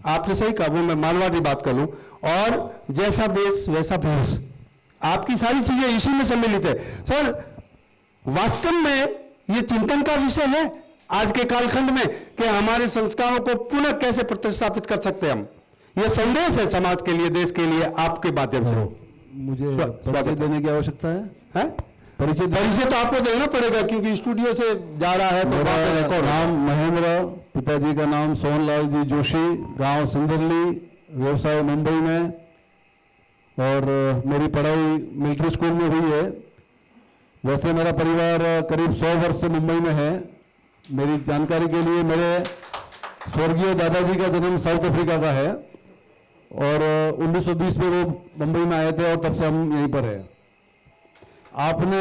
आपने सही कहा, वो मैं मारवाड़ी बात कर लूं, और जैसा देश वैसा भेष, आपकी सारी चीजें इसी में सम्मिलित है। सर वास्तव में ये चिंतन का विषय है आज के कालखंड में कि हमारे संस्कारों को पुनः कैसे प्रतिस्थापित कर सकते हैं हम। ये संदेश है समाज के लिए, देश के लिए, आपके माध्यम से। मुझे परिचय देने की आवश्यकता है? परिचय तो आपको देना पड़ेगा क्योंकि स्टूडियो से जा रहा है। तो मेरा नाम महेंद्र, पिताजी का नाम सोहनलाल जी जोशी, गांव सिंदरली, व्यवसाय मुंबई में, और मेरी पढ़ाई मिलिट्री स्कूल में हुई है। वैसे मेरा परिवार करीब 100 वर्ष से मुंबई में है। मेरी जानकारी के लिए मेरे स्वर्गीय दादाजी का जन्म साउथ अफ्रीका का है और 1920 में वो मुंबई में आए थे और तब से हम यहीं पर हैं। आपने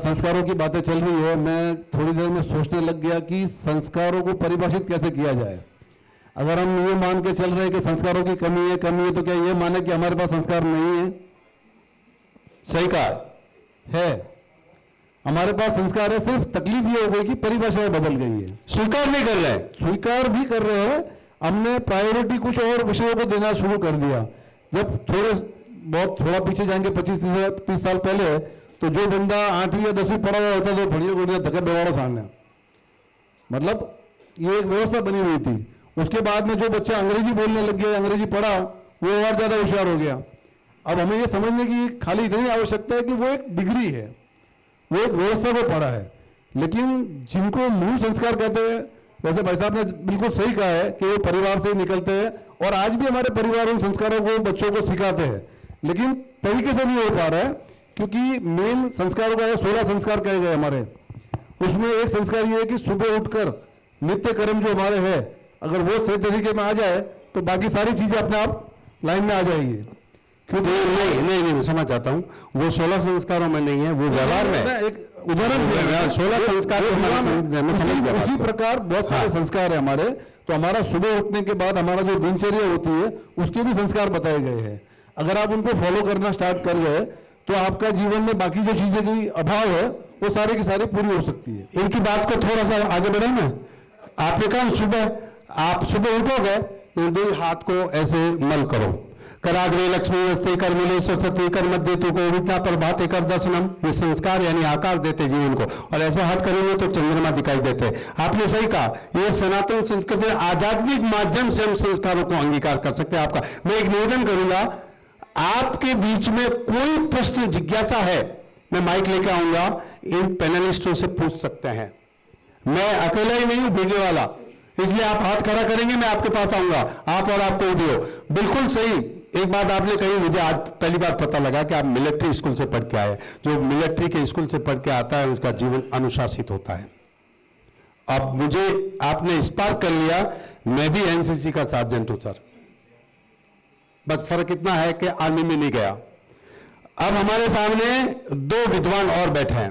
संस्कारों की बातें चल रही है, मैं थोड़ी देर में सोचने लग गया कि संस्कारों को परिभाषित कैसे किया जाए। अगर हम ये मान के चल रहे हैं कि संस्कारों की कमी है तो क्या ये माने कि हमारे पास संस्कार नहीं है? सही कहा है, हमारे पास संस्कार है, सिर्फ तकलीफ ये हो गई कि परिभाषाएं बदल गई है। स्वीकार नहीं कर रहे हैं, स्वीकार भी कर रहे हैं, हमने प्रायोरिटी कुछ और विषयों को देना शुरू कर दिया। जब थोड़ा पीछे जाएंगे 25-30 साल पहले, तो जो बंदा 8वीं या 10वीं पढ़ा हुआ होता तो बढ़िया बढ़िया धक्के बेवाड़ा सामने, मतलब ये एक व्यवस्था बनी हुई थी। उसके बाद में जो बच्चा अंग्रेजी बोलने लग गया, अंग्रेजी पढ़ा, वो और ज्यादा होशियार हो गया। अब हमें ये समझने की खाली इतनी आवश्यकता है कि वो एक डिग्री है, वो एक व्यवस्था को पढ़ा है। लेकिन जिनको मूल संस्कार कहते हैं, वैसे भाई साहब ने बिल्कुल सही कहा है कि वो परिवार से ही निकलते हैं, और आज भी हमारे परिवार उन संस्कारों को बच्चों को सिखाते हैं, लेकिन तरीके से नहीं हो पा रहा है, क्योंकि मेन संस्कारों का 16 संस्कार कहे गए हमारे। उसमें एक संस्कार ये है कि सुबह उठकर नित्य कर्म जो हमारे है, अगर वो सही तरीके में आ जाए तो बाकी सारी चीजें अपने आप लाइन में आ जाएगी। क्योंकि नहीं समझ जाता हूँ, वो 16 संस्कारों में नहीं है, वो व्यवहार में। एक उदाहरण 16 संस्कार उसी प्रकार बहुत सारे संस्कार है हमारे। तो हमारा सुबह उठने के बाद हमारा जो दिनचर्या होती है, उसके भी संस्कार बताए गए हैं। अगर आप उनको फॉलो करना स्टार्ट कर गए तो आपका जीवन में बाकी जो चीजें की अभाव है वो सारी की सारी पूरी हो सकती है। इनकी बात को थोड़ा सा आगे बढ़े ना, आपने कहा आप सुबह उठोगे, दो हाथ को ऐसे मल करो, कराग्रे लक्ष्मी वस्ते कर मिले सरस्वती कर मध्य तू को विद्या पर बातें कर दर्शनम। ये संस्कार यानी आकार देते जीवन को, और ऐसे हाथ करेंगे तो चंद्रमा दिखाई देते। आपने सही कहा, ये सनातन संस्कृति आध्यात्मिक माध्यम से हम संस्कारों को अंगीकार कर सकते हैं। आपका मैं एक निवेदन करूंगा, आपके बीच में कोई प्रश्न जिज्ञासा है, मैं माइक लेकर आऊंगा, इन पैनलिस्टों से पूछ सकते हैं। मैं अकेला ही नहीं हूं वीडियो वाला, इसलिए आप हाथ खड़ा करेंगे, मैं आपके पास आऊंगा, आप और आप कोई भी हो। बिल्कुल सही एक बात आपने कही, मुझे आज पहली बार पता लगा कि आप मिलिट्री स्कूल से पढ़ के आए। जो मिलिट्री के स्कूल से पढ़ के आता है उसका जीवन अनुशासित होता है। अब मुझे आपने इस पार कर लिया, मैं भी एनसीसी का सार्जेंट हूं सर, बस फर्क इतना है कि आर्मी में नहीं गया। अब हमारे सामने 2 विद्वान और बैठे हैं,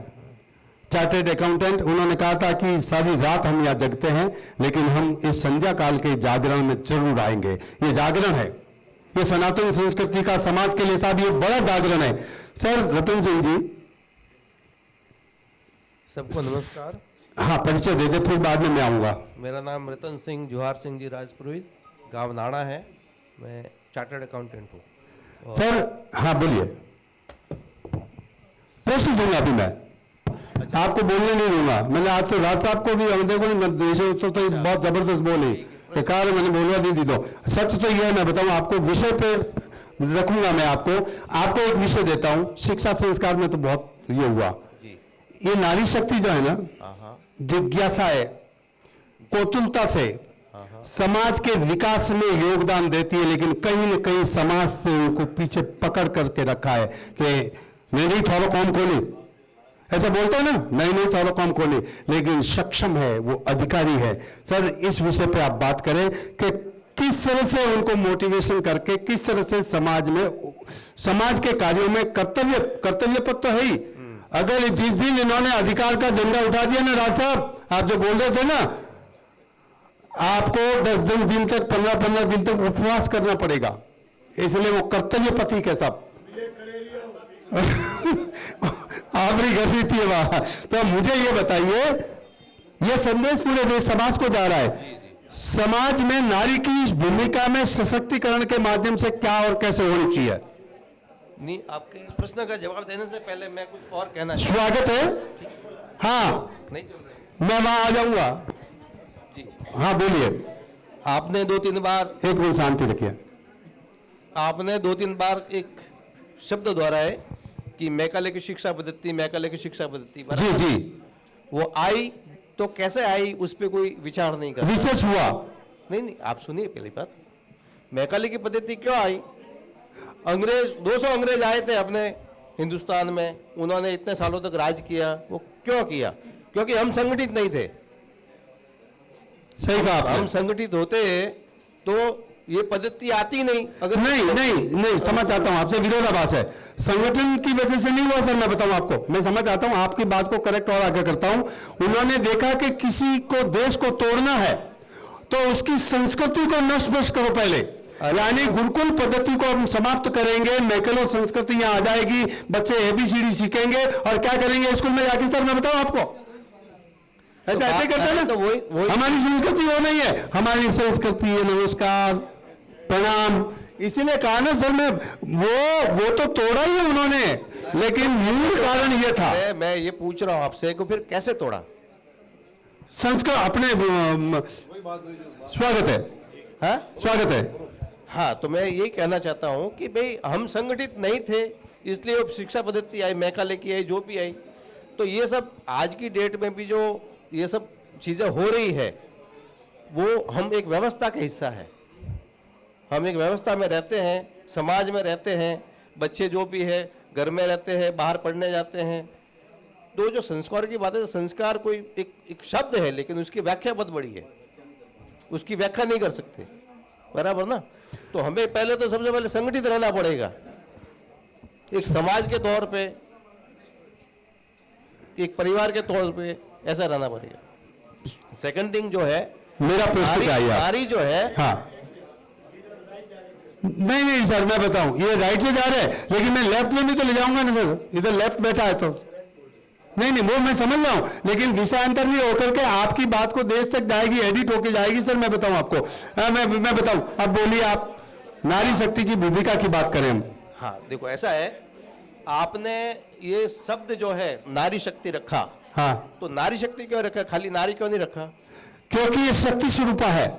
चार्टर्ड अकाउंटेंट। उन्होंने कहा था कि सारी रात हम यहां जगते हैं, लेकिन हम इस संध्या काल के जागरण में जरूर आएंगे। ये जागरण है, ये सनातन संस्कृति का समाज के लिए साहब ये बड़ा जागरण है। सर रतन सिंह जी, सबको नमस्कार। हाँ परिचय दे दे, फिर बाद में मैं आऊंगा। मेरा नाम रतन सिंह जुहार सिंह जी राजपुरोहित, गांव नाड़ा है, मैं चार्टर्ड अकाउंटेंट हूँ। सर हाँ बोलिए, प्रश्न दूंगा अभी मैं, आपको बोलने नहीं दूंगा। मैंने आज तो राज साहब को भी देखो निर्देश तो बहुत जबरदस्त बोले, कारण मैंने बोलवा नहीं दी। दो सच तो यह है, मैं बताऊं आपको, विषय पे रखूंगा मैं आपको एक विषय देता हूं। शिक्षा संस्कार में तो बहुत ये हुआ, ये नारी शक्ति जो है ना, जिज्ञासा है, कोतुलता से समाज के विकास में योगदान देती है, लेकिन कहीं न कहीं समाज से उनको पीछे पकड़ करके रखा है कि नहीं थोड़ा कौन खोली, ऐसा बोलते हैं ना, नहीं थोड़ा कौन खोली, लेकिन सक्षम है, वो अधिकारी है। सर इस विषय पे आप बात करें कि किस तरह से उनको मोटिवेशन करके, किस तरह से समाज में, समाज के कार्यों में कर्तव्य पद तो है ही। अगर जिस दिन इन्होंने अधिकार का झंडा उठा दिया ना राज साहब, आप जो बोल रहे थे ना, आपको 10 दिन तक 15 दिन तक उपवास करना पड़ेगा, इसलिए वो कर्तव्य पति के सब आपकी गति थी वहां। तो मुझे ये बताइए, ये संदेश पूरे देश समाज को जा रहा है, समाज में नारी की इस भूमिका में सशक्तिकरण के माध्यम से क्या और कैसे होनी चाहिए? नहीं, आपके प्रश्न का जवाब देने से पहले मैं कुछ और कहना स्वागत है। हाँ, नहीं चल रही मैं वहां आ जाऊंगा। जी। हाँ बोलिए। आपने 2-3 बार एक मिनट शांति रखिए। आपने 2-3 बार एक शब्द दोहराया है कि मैकाले की शिक्षा पद्धति, मैकाले की शिक्षा पद्धति। जी जी, वो आई तो कैसे आई उस पर कोई विचार नहीं कर। रिसर्च हुआ। नहीं, आप सुनिए पहली बात। मैकाले की पद्धति क्यों आई? अंग्रेज 200 अंग्रेज आए थे अपने हिंदुस्तान में, उन्होंने इतने सालों तक राज किया। वो क्यों किया? क्योंकि हम संगठित नहीं थे। सही कहा आपने। हम संगठित होते तो ये पद्धति आती नहीं। अगर नहीं समझ आता हूं, आपसे विरोधाभास है। संगठन की वजह से नहीं हुआ सर, मैं बताऊं आपको। मैं समझ आता हूं, आपकी बात को करेक्ट और आगे करता हूं। उन्होंने देखा कि किसी को देश को तोड़ना है तो उसकी संस्कृति को नष्ट करो पहले, यानी गुरुकुल पद्धति को हम समाप्त करेंगे, मैकेलो संस्कृति यहां आ जाएगी, बच्चे ABCD सीखेंगे और क्या करेंगे स्कूल में जाके? सर मैं बताऊं आपको, ऐसा ऐसे करते हैं ना। तो वही हमारी संस्कृति वो नहीं है। हमारी संस्कृति है नमस्कार प्रणाम। इसीलिए कहा ना सर, मैं वो तो तोड़ा ही है उन्होंने, लेकिन मूल कारण ये था। मैं ये पूछ रहा हूं आपसे कि फिर कैसे तोड़ा? संस्कार अपने स्वागत है। हाँ स्वागत है। हाँ, तो मैं यही कहना चाहता हूं कि भाई हम संगठित नहीं थे, इसलिए वो शिक्षा पद्धति आई, मैकाले की आई, जो भी आई। तो ये सब आज की डेट में भी जो ये सब चीजें हो रही है, वो हम एक व्यवस्था का हिस्सा है। हम एक व्यवस्था में रहते हैं, समाज में रहते हैं, बच्चे जो भी है घर में रहते हैं, बाहर पढ़ने जाते हैं। तो जो संस्कार की बात है, संस्कार कोई एक शब्द है, लेकिन उसकी व्याख्या बहुत बड़ी है। उसकी व्याख्या नहीं कर सकते, बराबर ना? तो हमें पहले तो सबसे पहले संगठित रहना पड़ेगा, एक समाज के तौर पे, एक परिवार के तौर पे ऐसा रहना पड़ेगा। सेकंड थिंग जो है, मेरा प्रश्न क्या है? नारी जो है, हाँ नहीं सर, मैं बताऊं, ये राइट में जा रहे हैं, लेकिन मैं लेफ्ट में भी तो ले जाऊंगा ना सर। इधर लेफ्ट बैठा है तो नहीं वो मैं समझ रहा हूं, लेकिन विषयांतर नहीं होकर के आपकी बात को देश तक जाएगी, एडिट होके जाएगी। सर मैं बताऊं आपको, मैं बताऊं, अब बोलिए आप। नारी शक्ति की भूमिका की बात करें हम। हाँ देखो ऐसा है, आपने ये शब्द जो है नारी शक्ति रखा। हाँ, तो नारी शक्ति क्यों रखा? खाली नारी क्यों नहीं रखा? क्योंकि ये शक्ति स्वरूपा है।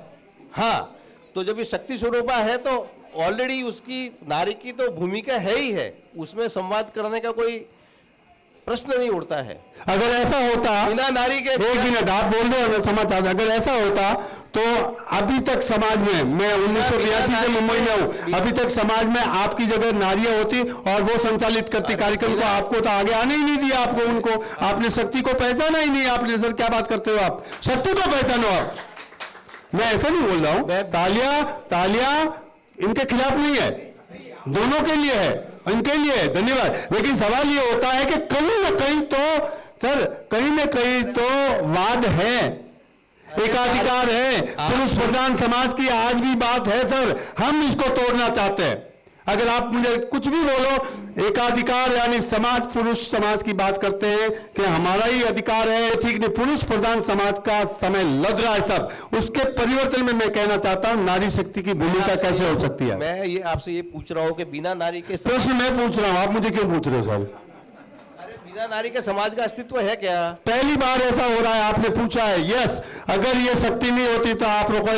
हाँ, तो जब ये शक्ति स्वरूपा है तो ऑलरेडी उसकी नारी की तो भूमिका है ही है, उसमें संवाद करने का कोई प्रश्न नहीं उठता है। अगर ऐसा होता, बिना नारी के, एक मिनट आप बोल रहे हो समाज, अगर ऐसा होता तो अभी तक समाज में, मैं 1982 से मुंबई में हूं, अभी तक समाज में आपकी जगह नारियां होती और वो संचालित करती कार्यक्रम को। आपको तो आगे आने ही नहीं दिया, आपको उनको, आपने शक्ति को पहचाना ही नहीं। आपने सर क्या बात करते हो आप? शक्ति को पहचानो आप। मैं ऐसा नहीं बोल रहा हूं, तालियां इनके खिलाफ नहीं है, दोनों के लिए है, इनके लिए है, धन्यवाद। लेकिन सवाल ये होता है कि कहीं ना कहीं तो सर, कहीं ना कहीं तो वाद है, एकाधिकार है, पुरुष प्रधान समाज की आज भी बात है सर। हम इसको तोड़ना चाहते हैं। अगर आप मुझे कुछ भी बोलो, एकाधिकार यानी समाज, पुरुष समाज की बात करते हैं कि हमारा ही अधिकार है, ठीक नहीं। पुरुष प्रधान समाज का समय लग रहा है सब, उसके परिवर्तन में मैं कहना चाहता हूं नारी शक्ति की भूमिका कैसे हो सकती है। मैं ये आपसे ये पूछ रहा हूँ कि बिना नारी के प्रश्न मैं पूछ रहा हूं, आप मुझे क्यों पूछ रहे हो सर? अरे बिना नारी के समाज का अस्तित्व है क्या? पहली बार ऐसा हो रहा है, आपने पूछा है। यस, अगर ये शक्ति नहीं होती तो आप रोको